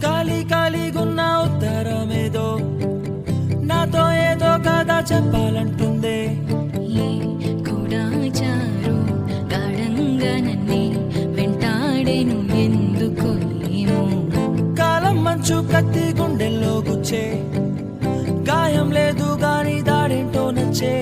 ఖాళీ ఖాళీగున్న ఉత్తరమేదో నాతో ఏదో కదా చెప్పాలంటుందే. ఏ గూఢాచారో గాఢంగా నన్నే వెంటాడేను ఎందుకో ఏమో. కాలం మంచు కత్తి గుండెల్లో గుచ్చే, గాయం లేదు గాని దాడేంటో నచ్చే.